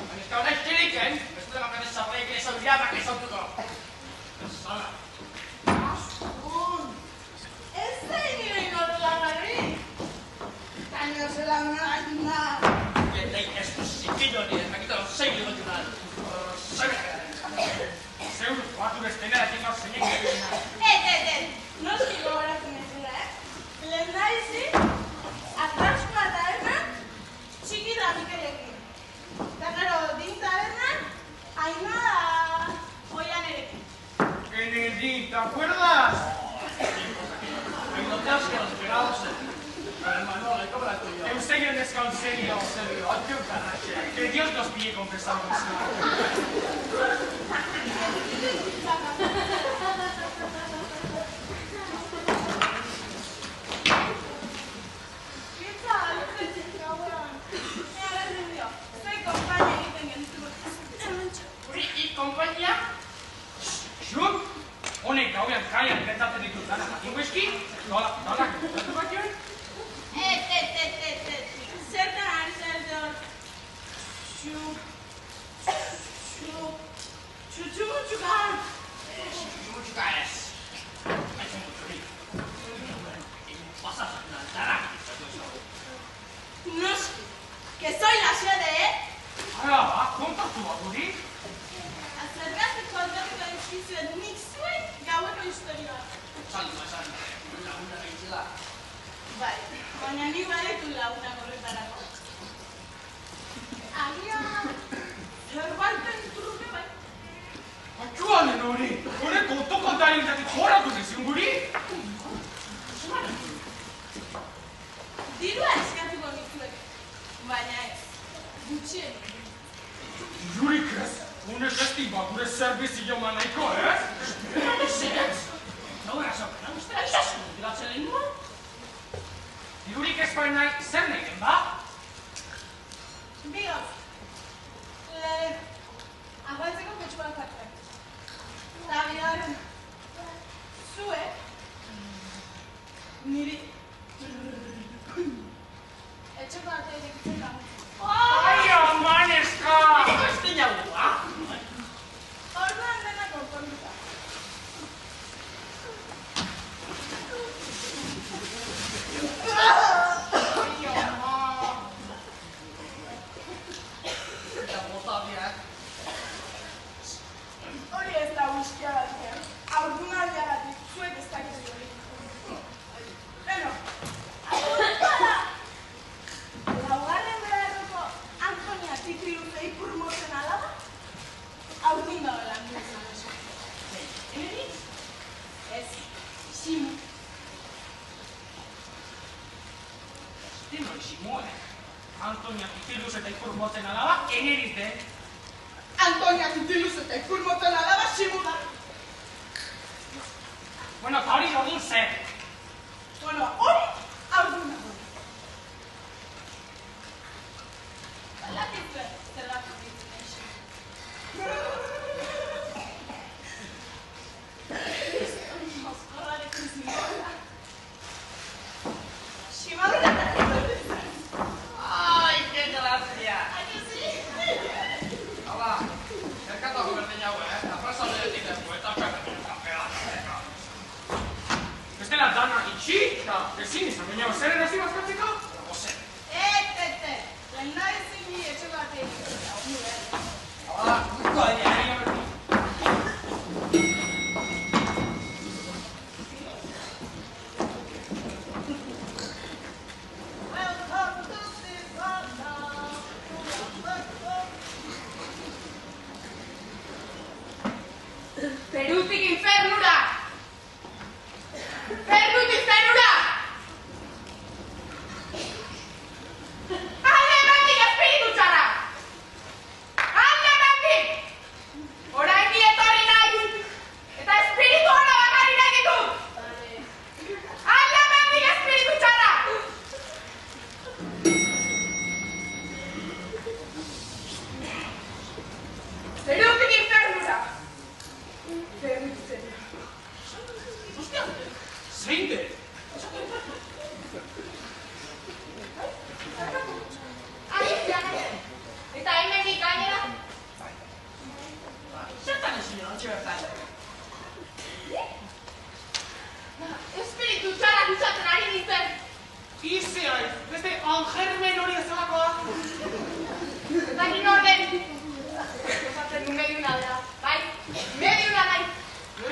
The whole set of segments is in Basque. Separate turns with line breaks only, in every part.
baina ez gauna ikeriken, ez dut ematen esarreik ez auriamak ez autuko. Zala.
Askun, ez zein nire inolula garri. Taino zela una.
Eta ez du zikillo nire, makita zein dugu junan. Zeur, batu bestena da tingau zeinek egin.
No sigo goratzen ez dira, Lehen da izi, atraskua tabernan, txiki da Mikerekin. Eta gero, din tabernan, Aina da Oianerekin.
Enedín, ¿te acuerdas? En los días que nos esperábamos Manolo, ¿cómo la tuya? Eusebio descanserio. ¡Ay, qué carache! Que Dios nos pille confesamos. Kompainia? Xuk? Honek gauean kaian gertatzen ditut dana jakingoizki? Nola gertatu bat joan?
Zertan ari zer Txutxukan!
Txutxuka ez. Aitzen gutxurik. Pasazak naltarak izatu ez.
Noski, que soy la sede,
Hala, ba, kontatu bat guri?
Azergazteko aldatuko dizkizuet nik zuen gaueko historioa.
Esan, laguna gaitzela.
Bai, baina nik baditut lagunak horretarako. Agian, zerbaiten truke bai.
Atxualen hori! Hore kontari indatik joratu nezion guri?
Dirua eskatuko nizuek, baina ez, gutxien.
Jurik ez? Honek ez diba gure zerbizio manaiko, ez? Ez! Gaur azokena guztera izazko diratzen lehen nuen? Jurik ez baina zer nahi den ba?
Bigoz, lehen, aguantzeko petxuan kartuak. Eta bigarren, zuek, niri, etxeko arte egitzen dago.
Ai, amaneska! Ez dina gua?
Orduan dena konponduta.
Ai, ama! Eta botabiak.
Hori ez da guztia batean, aurdunaldiagatik zuek ez dakizu hori. Beno, apuntua da! Laugarren beharroko Antonia Titiluze ikurmozen alaba, aurdun dagoela nire naso. Eneriz? Ez, Simu.
Dino isimue. Antonia Titiluz eta ikurmotzen alaba, eneriz den.
Antonia Titiluze eta ikurmozen alaba, Simu da.
Bueno, eta hori ordun zer.
Bueno, hori aurdun dago. Balakizu zergatik ditzen eixo. Mozkorrarekin zingoela. Simadura eta zerritzen.
Ai, que grazia!
Aio zi?
Hala, erkatuako berdin hau, Apraza beretik dugu eta perretik kapela. Bestela dana itxi, eta ezin izan baina zer erazi bazkatzeko? Ozen.
Lehen da ezin ni etxeko arte egitzen da, honi behar.
Hala, guztu adia,
Perutik infernura! Perutik infernura! Alde emandik espiritu txarra! Alde emandik! Orain etorri nahi! Eta espiritu hona bakarri nahi ditut! Alde emandik espiritu txarra! Perutik infernura! Zein den?
noche bertan.
Espiritu txarrak usatzen ari nintzen.
Ize haiz, beste angermen hori ezagakoa.
Zakin orden. Osatzen du mediuna dela. Bai, mediuna nahi.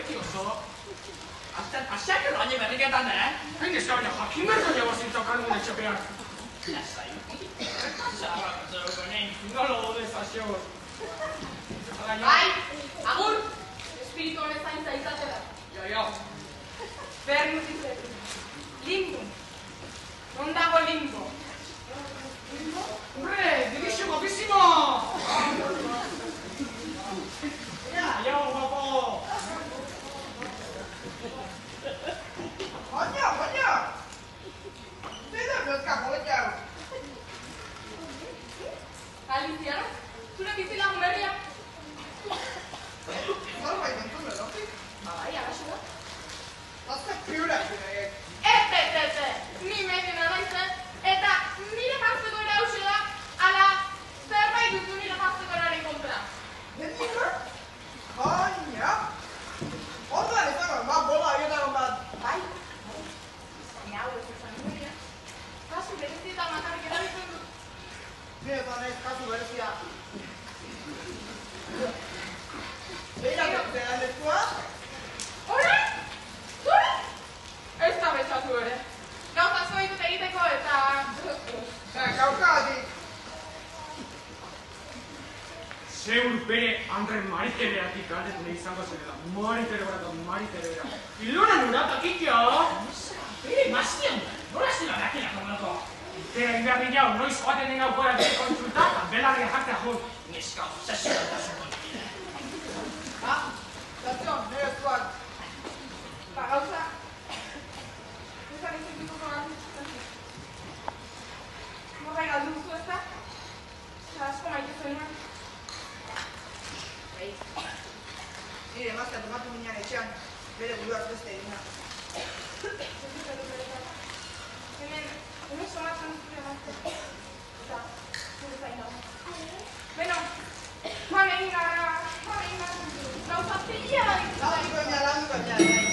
Eki oso.
Aseak ero haine berriketan,
Hain ez gabaina jakin berko jago zintzaukan gure txapean.
Lasai. Zarrak atzero nen.
Nolo godez, aseo.
Bai, agur. Espiritu honen zaintza izate da.
Ja.
Bernus izetu. Limbo. Non dago limbo?
Hombre, delizio guapísimo! Ya, guapo!
Coño! Zena bezka joetxau.
Alicia, zure bizilagun berria?
Norbait entzun erotik?
Bai, agaxo da.
Azte piura zireek.
Ni mediuna naizen, eta nire jantzeko ere hause da, ala zerbait duzu nire jantzeko eraren kontra.
Nendiko? Coño! Orduan izango, bola horietagon bat.
Bai, baina hau ez izan nuria. Kasu berezietan makarrik erabiltzen dut.
Niretan ez kasu berezia. Beira dutzean lezkoa?
Hore? Zure? Ez da betxatu ere. Gauza asko ditut egiteko eta...
Gaukatik.
Zeur bere Andre Maritereatik galdetu nahi izango zenela. Mariterebera eta Mariterebera. Ilonan uratak ikia!
Bere mazkian da, nola zela dakela konako.
Zera inberdi jau, noiz joaten den gaukora bere kontsulta, eta belarria jartzea jo.
Neska, zazioa da zuen. Zazio, nire zuak.
Ba, gauza... Ez ari zikituko gartzen. Morrai galdu duzu ez da? Eta asko maite zuenan.
Bai. Nire emaztea tomatu minean etxean, bere buruak beste egina.
Hemen somatzen zure emaztea. Eta, zure zain dago. Beno, joan egin gara. Gauza pila da ditu.
Landuko ina.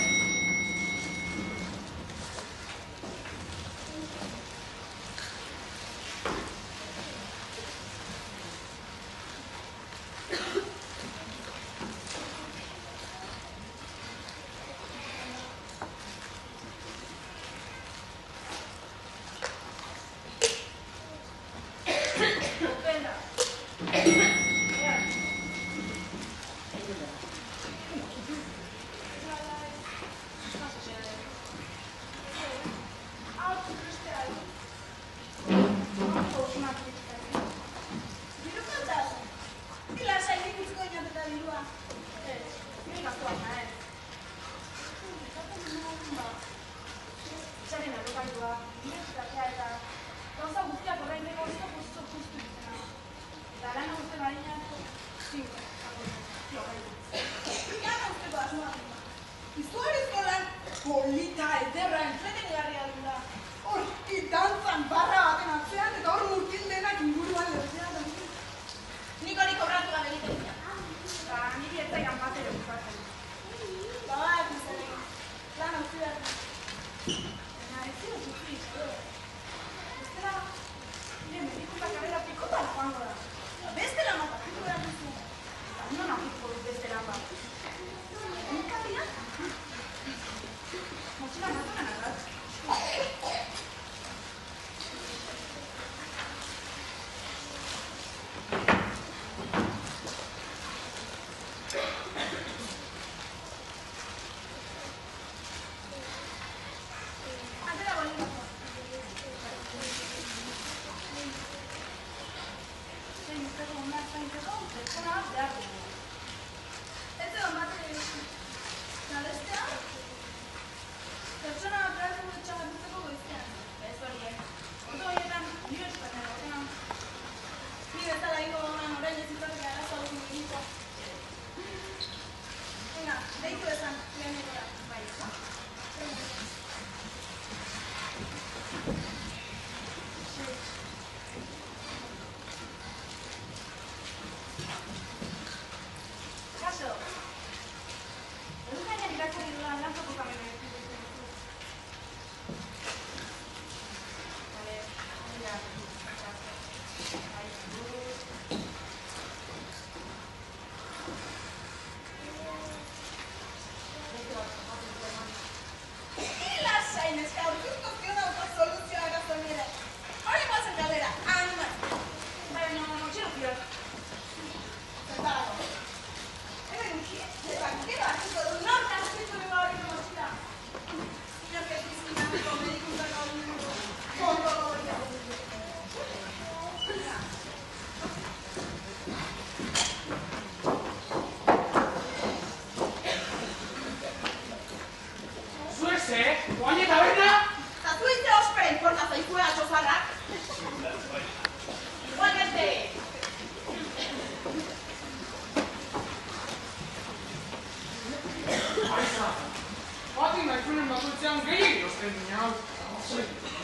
goizean gehi erosten dina.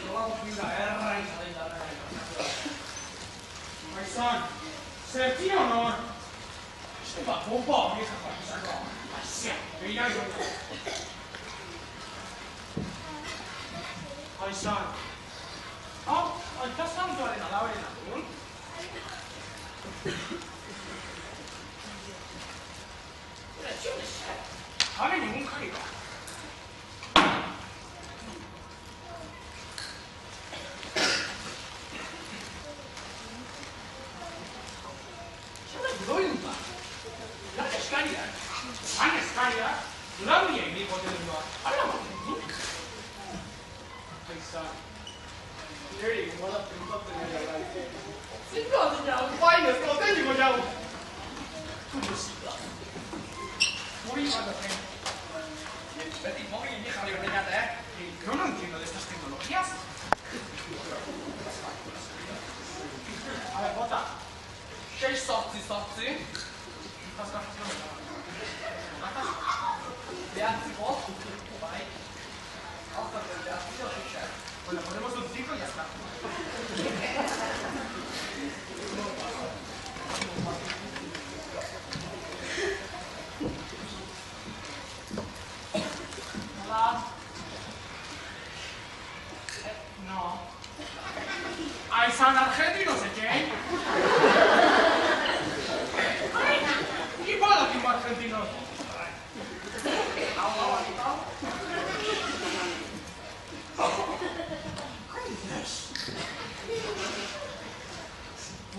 Nolako fila errain zarein da. Aizan, zerti honor. Este bat bomba vieja partizako. Aizea, behirai goita. Aizan, hau, aita santuaren alabaren atun. Habe ningún carico. Doinda. La eskaria. Han eskaria. Laria ibiko denua. Ala bat. Aisa. Eri, mola pintatzen dira. Zinko dira, guai ez koteniko jau. Kuriosidad. Muy mal de Betty, móvil y vieja libertad, yo no entiendo de estas tecnologías. A ver, bota. 6 softsi. Bueno, ponemos un 5 y ya está. No. Hay San Argentino, no sé qué. ¿Qué pasa aquí, argentino?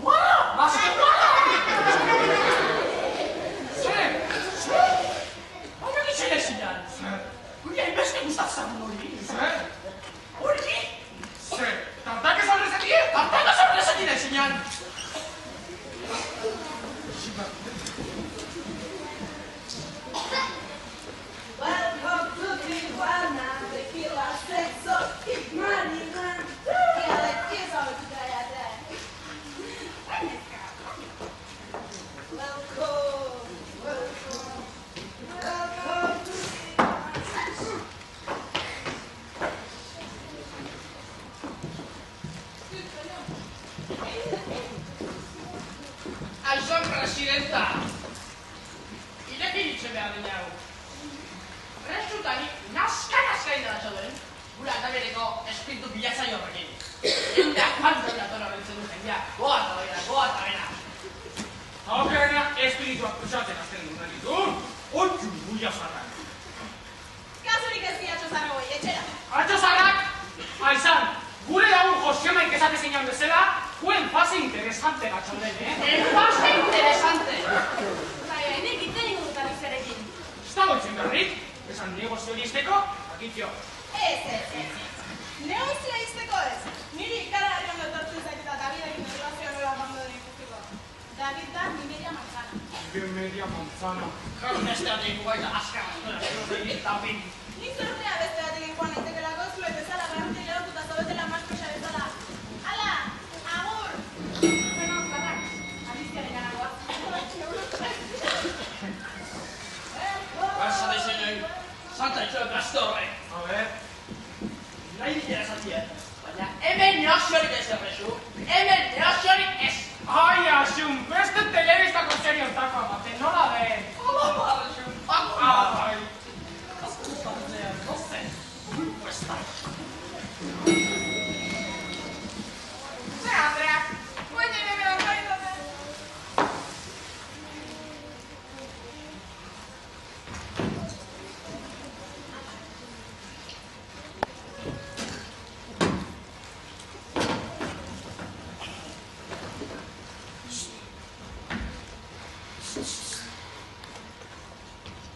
¡Wow! ¡Vas a ¡Sí! ¿Ahora qué se le señal? Uy, hay veces que gusta estar morir. ¿Por qué? Sí. ¿Tartaque sobre ese tío? ¡Tartaque sobre ese tío, señal!
Welcome to Tijuana, tequila, sexo y marihuana. Y a la pieza de tu callate. Welcome to
Aizan presidenta. Irekin hitze behar dinago. Restutanik naska indara zauden. Gura eta bereko espiritu bilatzaio horrekin. Jendeak kantzen datora bentzen du jendea. Goa eta bera. Aukerena espirituak kusatzen azten duen ditu. Ontsu buia zarrak.
Kasurik ez di atxozarra goi, etxera.
Atxozarrak! Aizan, gure lagun Josemaik esate zeinan bezala, juen fase interesante gatxauden, fase interesante!
Baina, nik iten ingurutan izerekin.
Ez dago itzen berrik? Esan negozio listeko, akitio.
Ez. Negozioa izteko ez. Niri ikaragarri ondo etortzen zait eta Davidekin relazioa nola bando den ikusteko. David da mi media manzana.
Mi media manzana. Jarun ez teatik guaita askar aztera, eta bin.
Nik zortea beste batekin joan naitekelako zuet bezala garantzi lehortuta zaudetela maspresa bezala. Hala, agur! Bueno, zarrak, Aliziaren ganagoa.
Garza daizenei, santa itxoek gazte horre. A ver. Nahi ditera zatie, baina hemen neoziorik ez errezu. Hemen neoziorik ez. Ai, Asun, beste telebistako seriontako amaten, nola den? Hala, Asun, ai. No sé. Pues tal.
Andrea, cuénteme, me lo traigo.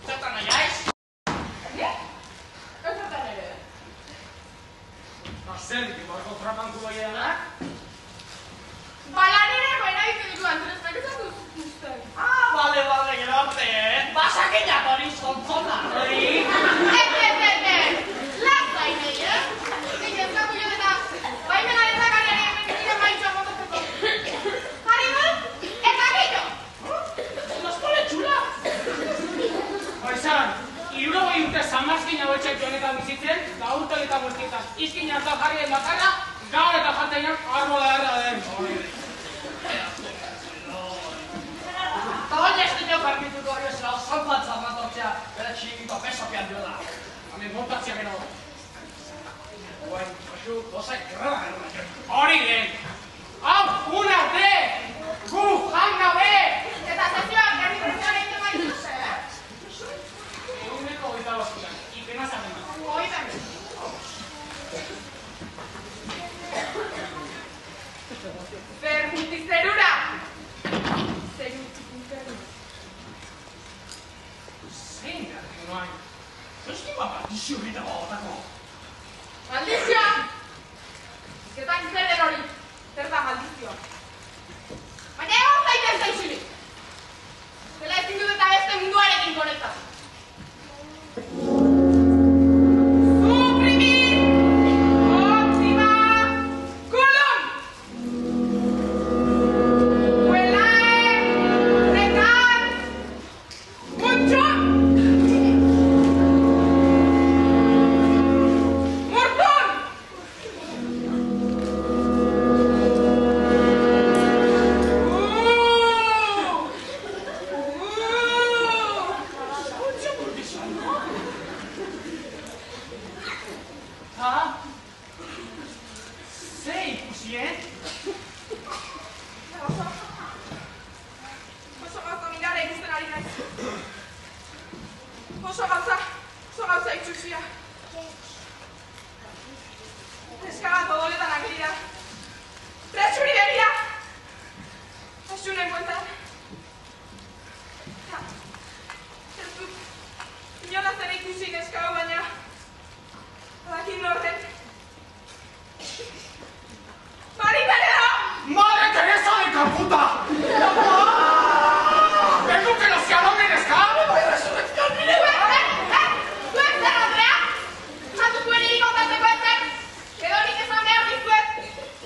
Zertan nahiaiz?
Ez zertan ere.
Zer, dimarko trapanku baienak?
Balanera baina egiten ditu Andres, ez dut uste.
Vale, gero arte, Basakinak hori zontzona. Hori?
Lasai nahi, Nik ez dago jo eta baimena lezakan ere hemen maitxoa motatzeko. Harri bat, eta gillo!
Nos Hegazkin hau etxaitu honetan bizitzen, da urte honetan guztietan. Izkin hartan jarri den bakarra, gaur eta jantainan arrola erra den. Eta hori esteteo permituko hori esela zanpatza matortzea, bera txikitoa pesopean duela. Hemen montatzea gero. Guen, kasu, dozak graba gero. Hori den. Hau, una de! Gu, hanga be!
Eta zazioak, herri berrean egiten baitu ze,
Eguneko hogeita bostutan, ikena zaten.
Oitan. Zermutizerura! Zermutizerura.
Zein garriko noain? Zoskin maldizio hori dago gotako.
Maldizioa! Ezketak zer den hori, zer da maldizioa. Baina egon zaitez zaitzulik. Zela ezin dut eta beste munduarekin konektatu. Suprimir! Optima! Kulum! Huelae! Rekan! Muntxun! Murtun! Oso gauza itxusia. Neska bat odoletan agirira. Presuri begira. Asunen bueltan. Ez dut inolaz ere ikusi neska hau baina badakin norren. Maritere da!
¡Madre Teresa de Calcuta! ¡Vengo que no sea hombre de escala! ¡Me voy a resurrección!
Zuek zer, Andrea? Jatu zuen hiri kontatzeko ezer? Edo nik esan behar dizuet?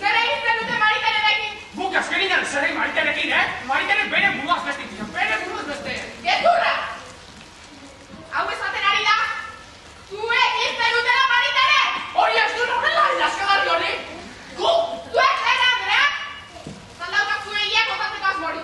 Zer egin zenute Mariterekin?
Buk azkerinan zerrei Mariterekin, Maritere bere buruaz bestitzen, bere buruaz beste.
Gezurra! Hau esaten ari da? Zuek hil zenutela Maritere!
Hori ez duen horrela ilaskagarri hori! Gu!
Zuek zer, Andrea? Zaldaukak zuen hiria kontatzeko asmori.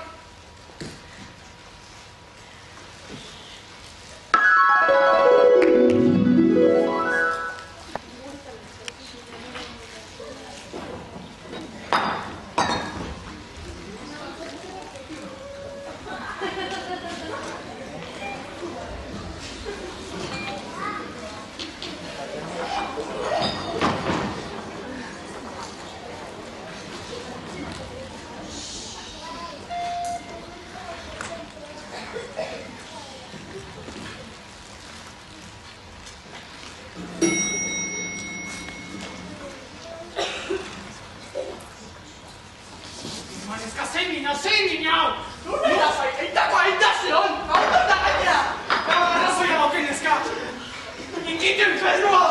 Manezka zein minau! Nura zai, eitako aita zion! Auto da gainera! Arrazoia dauken neska! Ikitu infernua!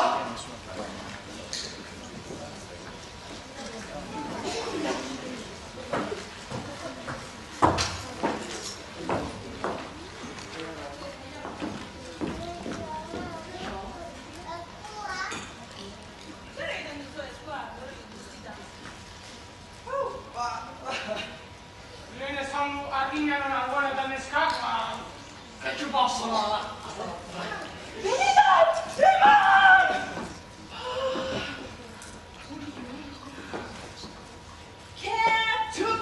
Zer egiten duzu eskua, hori guztita?
Lehen esan arginan algoan eta neskak, ketxupa oso da.
Benetan! Eman! Ketchup!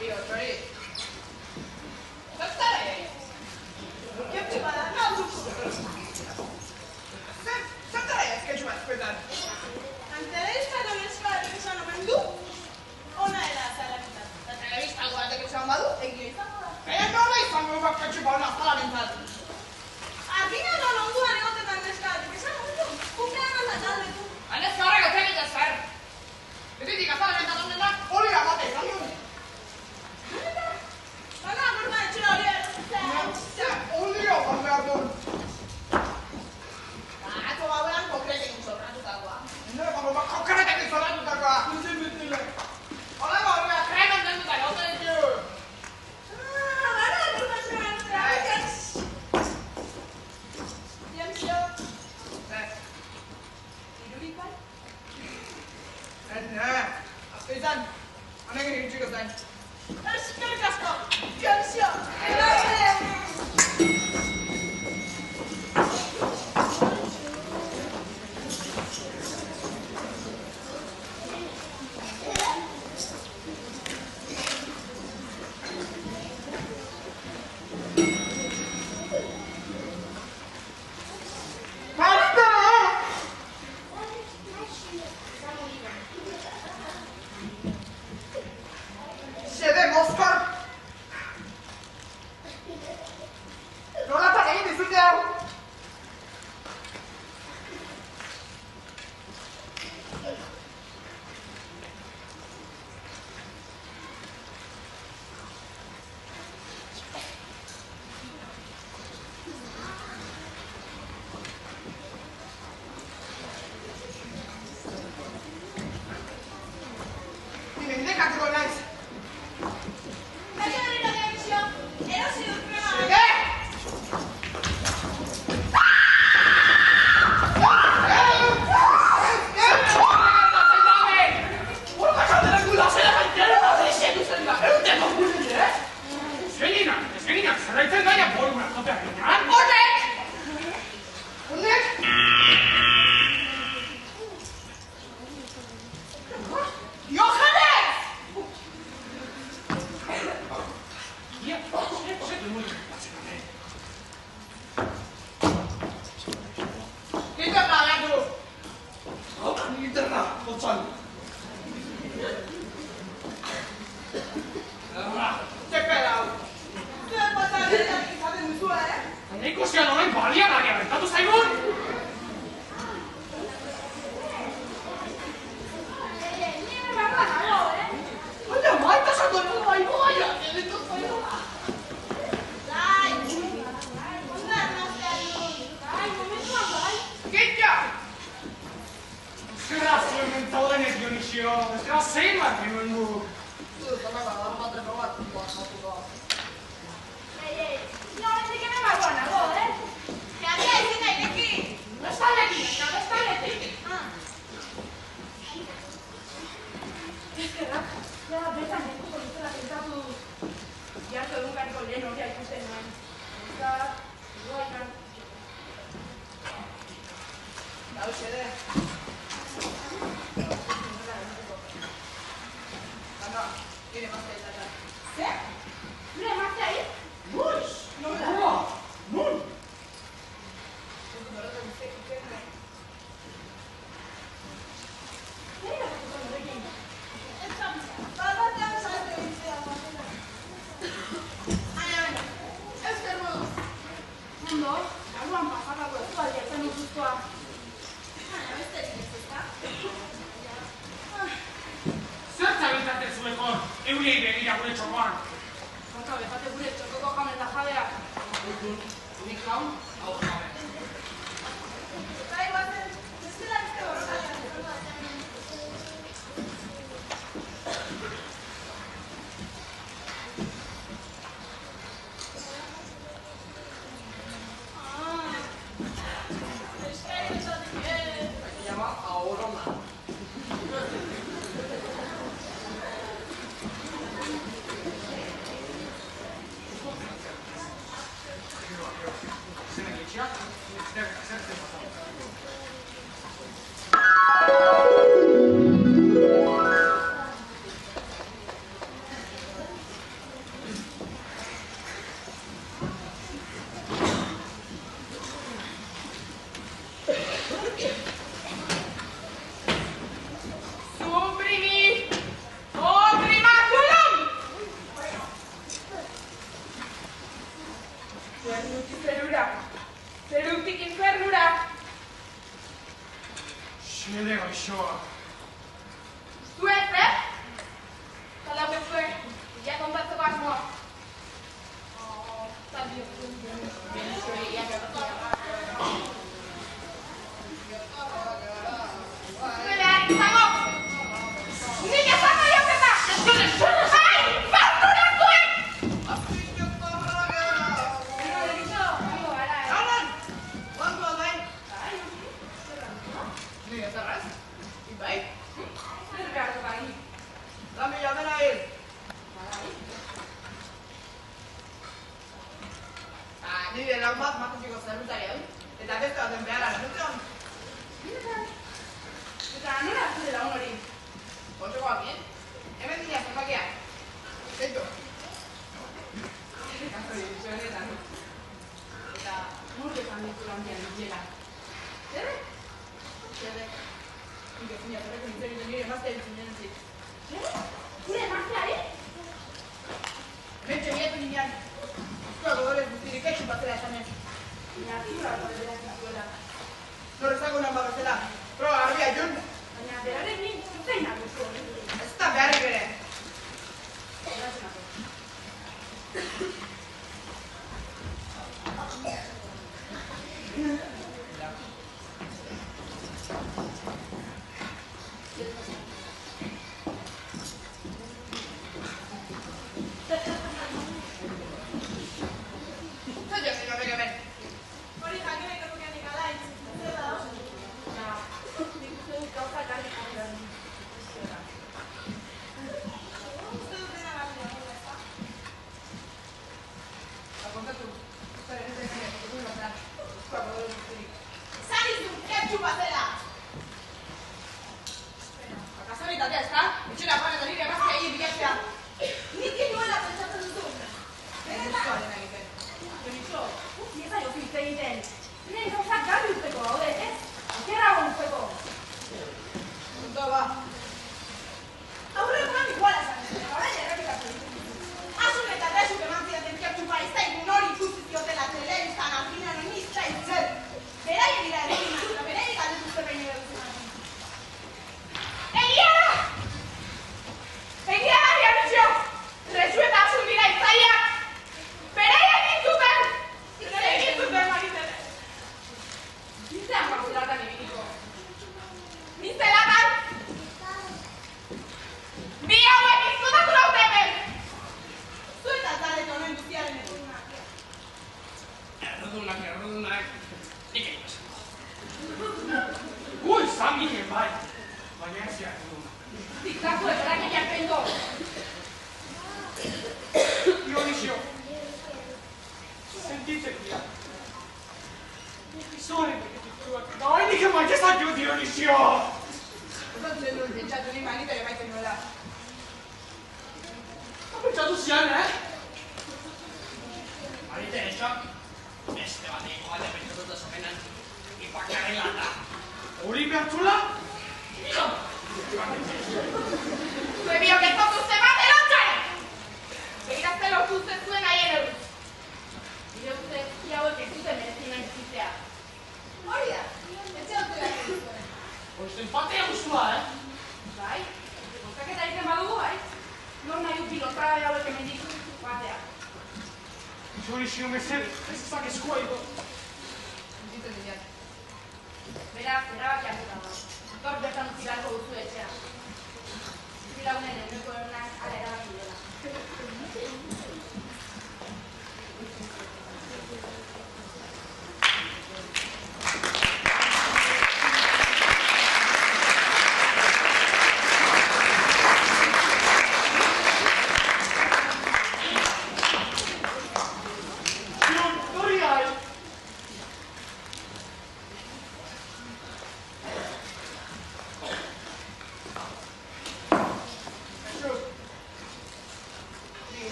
Tío, Chori. Zertara ketxu bat, petan.
Antelebistako neska esan omen du, ona dela zalaketan.
Eta telebistako batek esan badu, egio izango da.
Nola izango bat ketxupa hona zalarentzat?
Argina non onduan egotetan neska batek esan omen du, kukean aldataldetu.
Anezka horrek egiten zer! Betitik azalarentzat ondenak hori da bate, zalion!
Eta
Azte izan, hanekin iritsiko zain.
Eskerrik asko, Dionisio, erabe!
Baik. Otxokoakin, hemen dira zenbakia. Zeito.
Eta murketan ditu lanbian dutela.
Zerre? Zerre. Nik ezin jatorreko nintzen nire emaztea ditzen denetik.
Zerre? Zure emazteari?
Hemen txegiatu ninean. Zua godorez guztirik etxu batera esanez.
Natura goderak dituela.
Nor esango nan bagazela. Proba garbia jun.
Baina berarekin zein nagustu hori.
Ez da beharrik ere.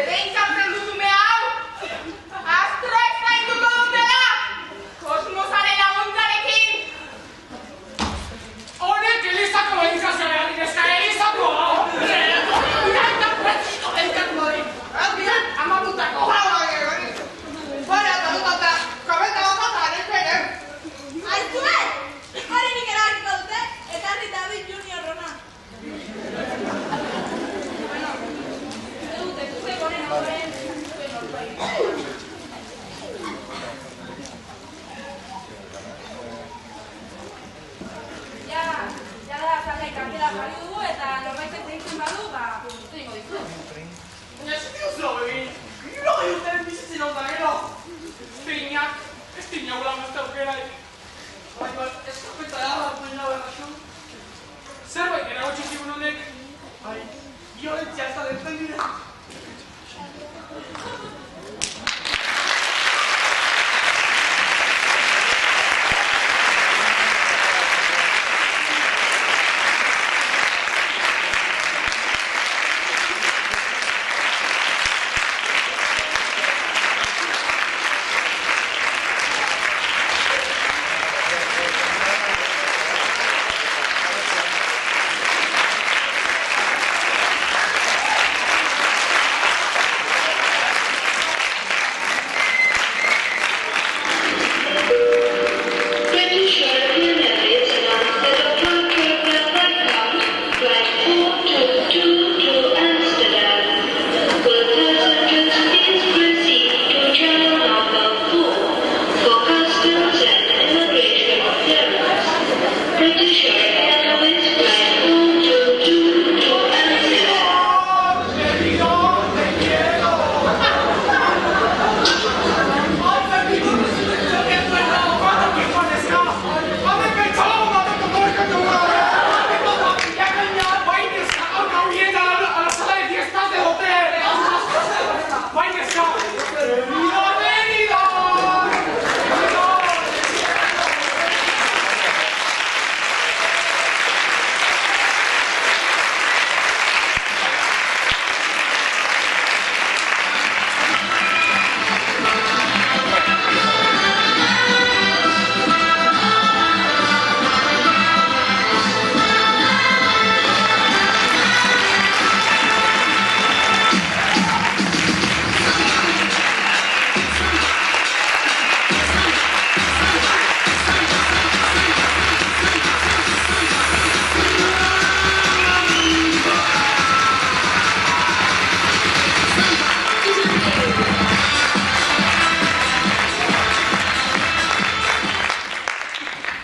Bereitzatzen duzume hau! Astro eskainduko dutela! Kosmosaren laguntzarekin!
Honek Elizako behintzazioan eska Elizako!
Elkatu hori! Albian, amabutako jaua gero! Bara talukata, kabeta bakata aretzere!
Aizue! Hori nik erabakiko dute, ekarri David Junior rona.
Zute goren horren, zuen orpai. Ja da, zalai kandela jarri dugu eta norbaitek deitzen badu, uste ingo dizu.
Eskiozo egin! Giro egiten bizitzen hau da gero! Zeinak, ez dinagula mazte aukerai. Baina, eskapeta da bat baina berrazu. Zerbait eragotxo zigun honek, violentzia ez da dentzen dire.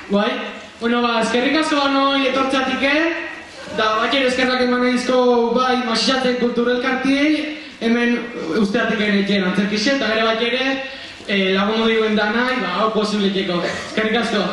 Bai, bueno, eskerrik asko banoi etortzatik, da batxer eskerrak eman edizko bai Masisatzen kulturelkartiei, hemen usteatik egin antzerkixe, eta gero batxere lagundu diguen danai, hau posibleteko. Eskerrik asko.